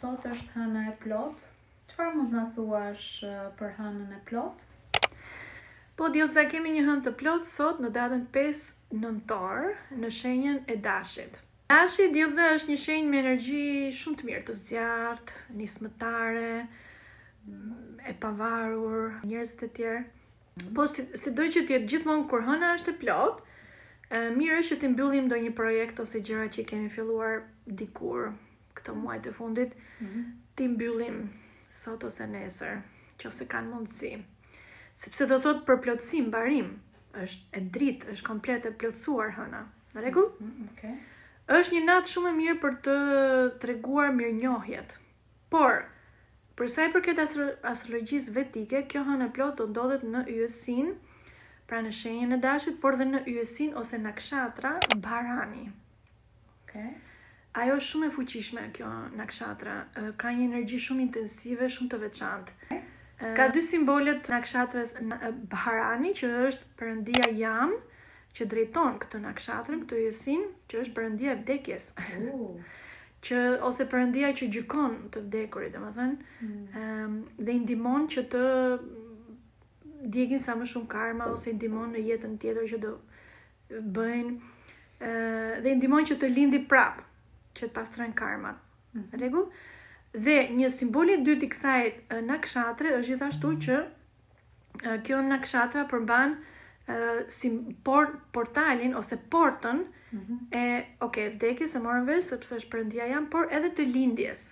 Sot është hëna e plot. Çfarë mund na thuash për hënën e plot? Po, Dielza, kemi një hënë të plot sot në datën 5 nëntor në shenjën e Dashit. Dashi, Dielza, është një shenjë me energji shumë të mirë, të zjarrt, nismëtare, e pavarur, njerëzit e tjerë. Po, si do që t'jetë gjithmonë kur hëna është e plot, mirë është që t'i mbyllim ndonjë projekt ose gjëra që kemi filluar dikur këto muaj të fundit, t'i mbyllim sot ose nesër, nëse kanë mundësi. Sepse do thot për plotësim, mbarim, është e dritë, është komplet e plotësuar hëna. Në rregull? Okay. Është një natë shumë e mirë për të treguar mirënjohjet. Por, për sa i përket astrologjisë vetike, kjo hënë e plot do ndodhet në yjesin, pra në shenjën e Dashit, por dhe në yjesin ose nakshatra Bharani. Okay. Ajo është shumë e fuqishme kjo nakshatra, ka një energji shumë intensive, shumë të veçantë. Ka dy simbolet nakshatrës Bharani, që është perëndia Yam, që drejton këtë nakshatrën, këtë yjesin, që është perëndia e vdekjes. Ose perëndia që gjykon të vdekurit, domethënë, dhe i ndihmon që të djegin sa më shumë karma, ose i ndihmon në jetën tjetër që do bëjnë, dhe i ndihmon që të lindi prap, që të pastrojnë karmat. Rregull? Dhe një simbol i dytë i kësaj nakshatre është gjithashtu që kjo nakshatra përmban portalin ose portën e vdekjes, e morën vesh sepse është perëndia Yam, por edhe të lindjes.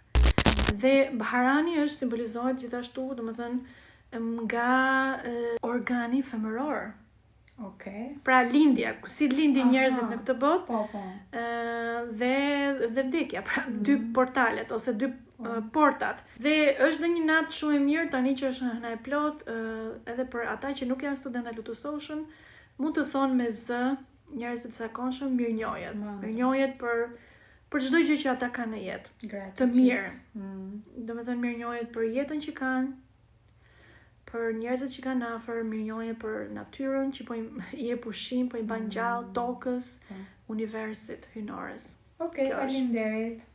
Dhe Bharani është simbolizohet gjithashtu, domethënë, nga organi femëror. Okay. Pra lindja, si lindin njerëzit në këtë botë, dhe vdekja, pra dy portalet ose dy portat. Dhe është dhe një natë shumë e mirë tani që është hëna e plot, edhe për ata që nuk janë studenta Lotusocean, mund të thonë me zë njerëzit të zakonshëm mirënjohjet. Mirënjohjet për çdo gjë që ata kanë në jetë. Të mirë. Domethënë mirënjohjet për jetën që kanë, për njerëzit që kanë afër, mirënjohje për natyrën që po i jep pushim, po i bën gjallë tokës, universit, hyjnores. Okej, faleminderit.